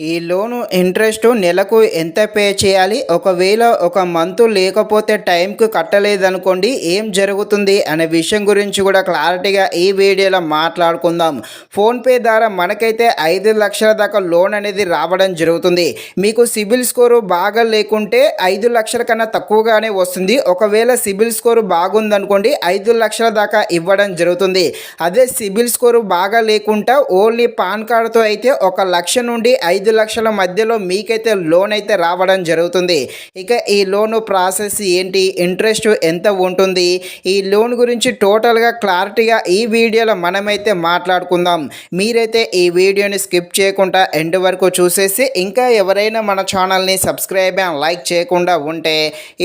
ఈ లోను ఇంట్రెస్ట్ నెలకు ఎంత పే చేయాలి? ఒకవేళ ఒక మంత్ లేకపోతే టైంకి కట్టలేదనుకోండి ఏం జరుగుతుంది అనే విషయం గురించి కూడా క్లారిటీగా ఈ వీడియోలో మాట్లాడుకుందాం. ఫోన్‌పే ద్వారా మనకైతే 5,00,000 దాకా లోన్ అనేది రావడం జరుగుతుంది. మీకు సిబిల్ స్కోరు బాగా లేకుంటే 5,00,000 కన్నా తక్కువగానే వస్తుంది. ఒకవేళ సిబిల్ స్కోరు బాగుందనుకోండి 5,00,000 దాకా ఇవ్వడం జరుగుతుంది. అదే సిబిల్ స్కోరు బాగా లేకుండా ఓన్లీ పాన్ కార్డ్‌తో అయితే 1,00,000 నుండి 5,00,000 మధ్యలో మీకైతే లోన్ అయితే రావడం జరుగుతుంది. ఇక ఈ లోను ప్రాసెస్ ఏంటి, ఇంట్రెస్ట్ ఎంత ఉంటుంది, ఈ లోన్ గురించి టోటల్గా క్లారిటీగా ఈ వీడియోలో మనమైతే మాట్లాడుకుందాం. మీరైతే ఈ వీడియోని స్కిప్ చేయకుండా ఎండ్ వరకు చూసేసి ఇంకా ఎవరైనా మన ఛానల్ని సబ్స్క్రైబ్ అండ్ లైక్ చేయకుండా ఉంటే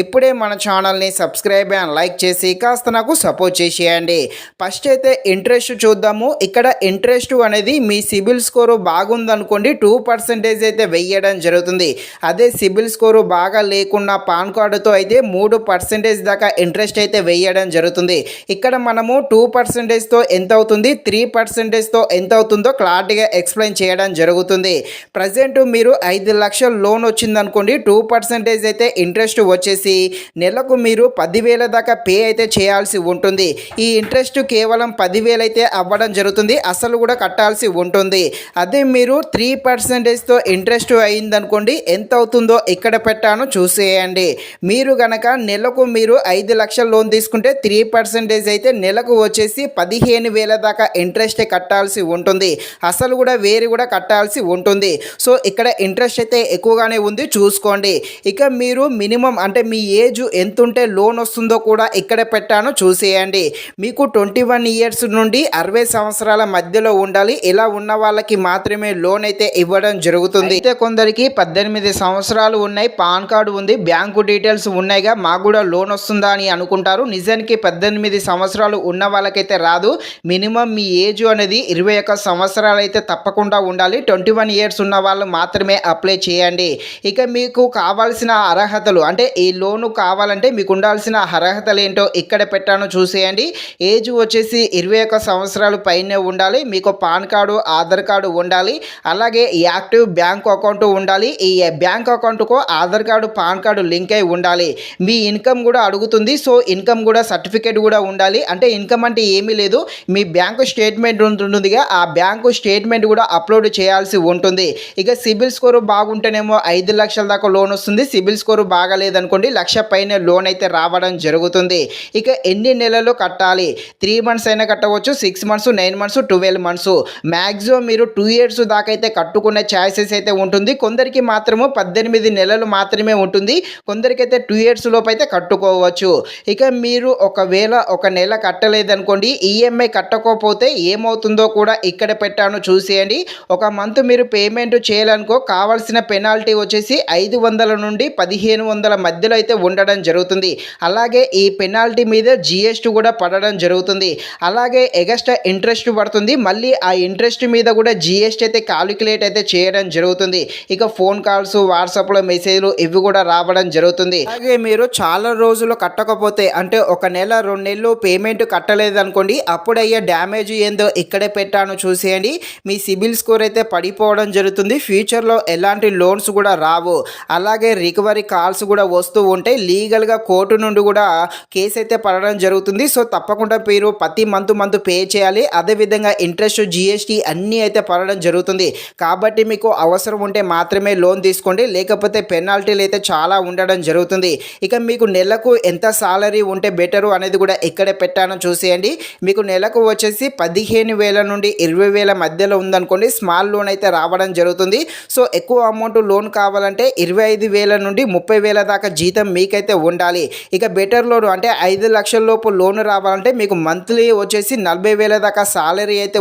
ఇప్పుడే మన ఛానల్ని సబ్స్క్రైబ్ అండ్ లైక్ చేసి కాస్త నాకు సపోర్ట్ చేసేయండి. ఫస్ట్ అయితే ఇంట్రెస్ట్ చూద్దాము. ఇక్కడ ఇంట్రెస్ట్ అనేది మీ సిబిల్ స్కోరు బాగుందనుకోండి 2% అయితే వెయ్యడం జరుగుతుంది. అదే సిబిల్ స్కోరు బాగా లేకుండా పాన్ కార్డుతో అయితే 3% దాకా ఇంట్రెస్ట్ అయితే వెయ్యడం జరుగుతుంది. ఇక్కడ మనము 2%తో ఎంత అవుతుంది, 3%తో ఎంత అవుతుందో క్లారిటీగా ఎక్స్ప్లెయిన్ చేయడం జరుగుతుంది. ప్రజెంట్ మీరు 5,00,000 లోన్ వచ్చిందనుకోండి 2% అయితే ఇంట్రెస్ట్ వచ్చేసి నెలకు మీరు 10,000 దాకా పే అయితే చేయాల్సి ఉంటుంది. ఈ ఇంట్రెస్ట్ కేవలం 10,000 అయితే అవ్వడం జరుగుతుంది, అసలు కూడా కట్టాల్సి ఉంటుంది. అదే మీరు 3%తో ఇంట్రెస్ట్ అయిందనుకోండి ఎంత అవుతుందో ఇక్కడ పెట్టాను చూసేయండి. మీరు గనక నెలకు మీరు 5,00,000 లోన్ తీసుకుంటే 3% అయితే నెలకు వచ్చేసి 15,000 దాకా ఇంట్రెస్ట్ కట్టాల్సి ఉంటుంది, అసలు కూడా వేరు కూడా కట్టాల్సి ఉంటుంది. సో ఇక్కడ ఇంట్రెస్ట్ అయితే ఎక్కువగానే ఉంది చూసుకోండి. ఇక మీరు మినిమం అంటే మీ ఏజ్ ఎంత ఉంటే లోన్ వస్తుందో కూడా ఇక్కడ పెట్టాను చూసేయండి. మీకు 21 ఇయర్స్ నుండి 60 సంవత్సరాల మధ్యలో ఉండాలి. ఇలా ఉన్న వాళ్ళకి మాత్రమే లోన్ అయితే ఇవ్వడం జరుగుతుంది. అయితే కొందరికి 18 సంవత్సరాలు ఉన్నాయి, పాన్ కార్డు ఉంది, బ్యాంకు డీటెయిల్స్ ఉన్నాయిగా మాకు కూడా లోన్ వస్తుందా అని అనుకుంటారు. నిజానికి 18 సంవత్సరాలు ఉన్న వాళ్ళకైతే రాదు. మినిమం మీ ఏజ్ అనేది 21 సంవత్సరాలు అయితే తప్పకుండా ఉండాలి. 21 ఇయర్స్ ఉన్న వాళ్ళు మాత్రమే అప్లై చేయండి. ఇక మీకు కావాల్సిన అర్హతలు అంటే ఈ లోను కావాలంటే మీకు ఉండాల్సిన అర్హతలు ఏంటో ఇక్కడ పెట్టాను చూసేయండి. ఏజ్ వచ్చేసి 21 సంవత్సరాలు పైనే ఉండాలి. మీకు పాన్ కార్డు, ఆధార్ కార్డు ఉండాలి. అలాగే యాక్టివ్ బ్యాంక్ అకౌంట్ ఉండాలి. ఈ బ్యాంక్ అకౌంట్కు Aadhaar card, pan card link అయి ఉండాలి. మీ ఇన్కమ్ కూడా అడుగుతుంది. సో ఇన్కమ్ కూడా సర్టిఫికేట్ కూడా ఉండాలి. అంటే ఇన్కమ్ అంటే ఏమీ లేదు, మీ బ్యాంకు స్టేట్మెంట్ ఉంటుందిగా ఆ బ్యాంకు స్టేట్మెంట్ కూడా అప్లోడ్ చేయాల్సి ఉంటుంది. ఇక సిబిల్ స్కోరు బాగుంటేనేమో 5,00,000 దాకా లోన్ వస్తుంది. సిబిల్ స్కోరు బాగాలేదనుకోండి 1,00,000 పైన లోన్ అయితే రావడం జరుగుతుంది. ఇక ఎన్ని నెలలు కట్టాలి, 3 మంత్స్ అయినా కట్టవచ్చు, 6 మంత్స్, 9 మంత్స్, 12 మంత్స్, మ్యాక్సిమం మీరు 2 ఇయర్స్ దాకా అయితే కట్టుకునే ఛాయిసెస్ అయితే ఉంటుంది. కొందరికి మాత్రము 18 నెలలు మాత్రమే ఉంటుంది, కొందరికైతే 2 ఇయర్స్ లోపు అయితే కట్టుకోవచ్చు. ఇక మీరు ఒకవేళ ఒక నెల కట్టలేదనుకోండి, ఈఎంఐ కట్టకపోతే ఏమవుతుందో కూడా ఇక్కడ పెట్టాను చూసేయండి. ఒక మంత్ మీరు పేమెంట్ చేయాలనుకో కావాల్సిన పెనాల్టీ వచ్చేసి 500 నుండి 1,500 మధ్యలో అయితే ఉండడం జరుగుతుంది. అలాగే ఈ పెనాల్టీ మీద జిఎస్టీ కూడా పడడం జరుగుతుంది. అలాగే ఎగస్ట్రా ఇంట్రెస్ట్ పడుతుంది. మళ్ళీ ఆ ఇంట్రెస్ట్ మీద కూడా జిఎస్టీ అయితే క్యాలిక్యులేట్ అయితే చేయడం జరుగుతుంది. ఇక ఫోన్ కాల్స్, వాట్సాప్లో మెసేజ్లు ఇవి కూడా రావడం జరుగుతుంది. అలాగే మీరు చాలా రోజులు కట్టకపోతే అంటే ఒక నెల 2 నెలలు పేమెంట్ కట్టలేదనుకోండి అప్పుడయ్యే డ్యామేజ్ ఏందో ఇక్కడే పెట్టాను చూసేయండి. మీ సిబిల్ స్కోర్ అయితే పడిపోవడం జరుగుతుంది. ఫ్యూచర్లో ఎలాంటి లోన్స్ కూడా రావు. అలాగే రికవరీ కాల్స్ కూడా వస్తూ ఉంటాయి. లీగల్గా కోర్టు నుండి కూడా కేసు అయితే పడడం జరుగుతుంది. సో తప్పకుండా మీరు ప్రతి మంత్ పే చేయాలి. అదేవిధంగా ఇంట్రెస్ట్, జిఎస్టీ అన్నీ అయితే పడడం జరుగుతుంది. కాబట్టి మీకు అవసరం ఉంటే మాత్రమే లోన్ తీసుకోండి, లేకపోతే పెనాల్టీలు అయితే చాలా ఉండడం జరుగుతుంది. ఇక మీకు నెలకు ఎంత సాలరీ ఉంటే బెటరు అనేది కూడా ఇక్కడే పెట్టాను చూసేయండి. మీకు నెలకు వచ్చేసి 15,000 నుండి 20,000 మధ్యలో ఉందనుకోండి స్మాల్ లోన్ అయితే రావడం జరుగుతుంది. సో ఎక్కువ అమౌంట్ లోన్ కావాలంటే 25,000 నుండి 30,000 దాకా జీతం మీకైతే ఉండాలి. ఇక బెటర్ లోన్ అంటే 5,00,000 లోపు లోన్ రావాలంటే మీకు మంత్లీ వచ్చేసి 40,000 దాకా సాలరీ అయితే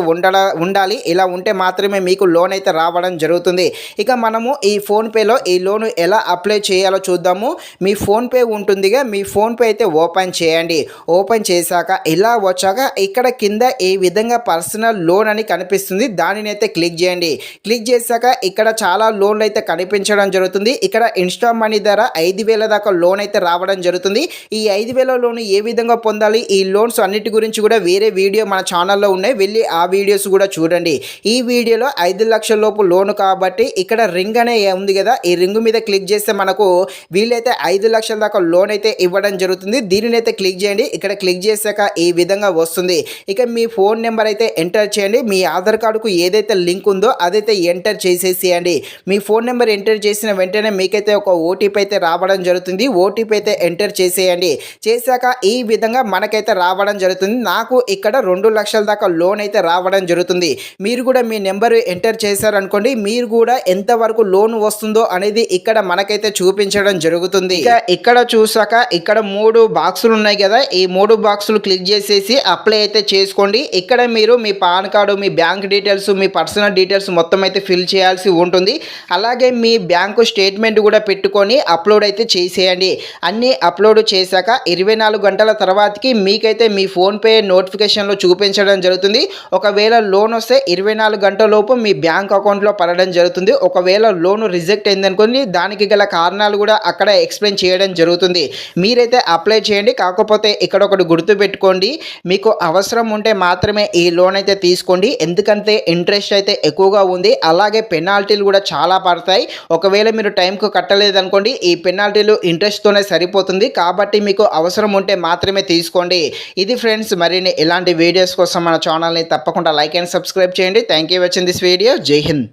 ఉండాలి. ఇలా ఉంటే మాత్రమే మీకు లోన్ అయితే రావడం జరుగుతుంది. ఇక మనము ఈ ఫోన్పేలో ఈ లోన్ ఎలా అప్లై చేయాలో చూద్దాము. మీ ఫోన్పే ఉంటుందిగా, మీ ఫోన్పే అయితే ఓపెన్ చేయండి. ఓపెన్ చేశాక ఇలా వచ్చాక ఇక్కడ కింద ఈ విధంగా పర్సనల్ లోన్ అని కనిపిస్తుంది, దానిని అయితే క్లిక్ చేయండి. క్లిక్ చేశాక ఇక్కడ చాలా లోన్లు అయితే కనిపించడం జరుగుతుంది. ఇక్కడ ఇన్స్టా మనీ ద్వారా 5,000 దాకా లోన్ అయితే రావడం జరుగుతుంది. ఈ 5,000 లోన్ ఏ విధంగా పొందాలి, ఈ లోన్స్ అన్నిటి గురించి కూడా వేరే వీడియో మన ఛానల్లో ఉన్నాయి, వెళ్ళి ఆ వీడియోస్ కూడా చూడండి. ఈ వీడియోలో 5,00,000 లోపు లోన్ కాబట్టి ఇక్కడ రింగ్ అనే ఉంది కదా, ఈ రింగ్ మీద క్లిక్ చేస్తే మనకు వీళ్ళైతే 5 లక్షల దాకా లోన్ అయితే ఇవ్వడం జరుగుతుంది. దీనిని అయితే క్లిక్ చేయండి. ఇక్కడ క్లిక్ చేశాక ఈ విధంగా వస్తుంది. ఇక మీ ఫోన్ నెంబర్ అయితే ఎంటర్ చేయండి. మీ ఆధార్ కార్డుకు ఏదైతే లింక్ ఉందో అదైతే ఎంటర్ చేసేసేయండి. మీ ఫోన్ నెంబర్ ఎంటర్ చేసిన వెంటనే మీకైతే ఒక ఓటీపీ అయితే రావడం జరుగుతుంది. ఓటీపీ అయితే ఎంటర్ చేసేయండి. చేశాక ఈ విధంగా మనకైతే రావడం జరుగుతుంది. నాకు ఇక్కడ 2 లక్షల దాకా లోన్ అయితే రావడం జరుగుతుంది. మీరు కూడా మీ నెంబర్ ఎంటర్ చేశారనుకోండి, మీరు కూడా ఎంతవరకు లోన్ వస్తుందో అనేది ఇక్కడ మనకైతే చూపించడం జరుగుతుంది. ఇక ఇక్కడ చూసాక ఇక్కడ 3 బాక్సులు ఉన్నాయి కదా, ఈ 3 బాక్సులు క్లిక్ చేసేసి అప్లై అయితే చేసుకోండి. ఇక్కడ మీరు మీ పాన్ కార్డు, మీ బ్యాంక్ డీటెయిల్స్, మీ పర్సనల్ డీటెయిల్స్ మొత్తం అయితే ఫిల్ చేయాల్సి ఉంటుంది. అలాగే మీ బ్యాంకు స్టేట్మెంట్ కూడా పెట్టుకొని అప్లోడ్ అయితే చేసేయండి. అన్నీ అప్లోడ్ చేశాక 24 గంటల తర్వాతకి మీకైతే మీ ఫోన్పే నోటిఫికేషన్లో చూపించడం జరుగుతుంది. ఒకవేళ లోన్ వస్తే 24 గంటల లోపు మీ బ్యాంక్ అకౌంట్లో పడడం జరుగుతుంది. ఒకవేళ లోన్ రిజెక్ట్ అయిందనుకోండి, దానికి గల కారణాలు కూడా అక్కడ ఎక్స్ప్లెయిన్ చేయడం జరుగుతుంది. మీరైతే అప్లై చేయండి. కాకపోతే ఇక్కడ ఒకటి గుర్తు పెట్టుకోండి, మీకు అవసరం ఉంటే మాత్రమే ఈ లోన్ అయితే తీసుకోండి. ఎందుకంటే ఇంట్రెస్ట్ అయితే ఎక్కువగా ఉంది. అలాగే పెనాల్టీలు కూడా చాలా పడతాయి. ఒకవేళ మీరు టైంకు కట్టలేదనుకోండి, ఈ పెనాల్టీలు ఇంట్రెస్ట్తోనే సరిపోతుంది. కాబట్టి మీకు అవసరం ఉంటే మాత్రమే తీసుకోండి. ఇది ఫ్రెండ్స్, మరిన్ని ఇలాంటి వీడియోస్ కోసం మన ఛానల్ని తప్పకుండా లైక్ అండ్ సబ్స్క్రైబ్ చేయండి. Thank you watching this video. జై హింద్.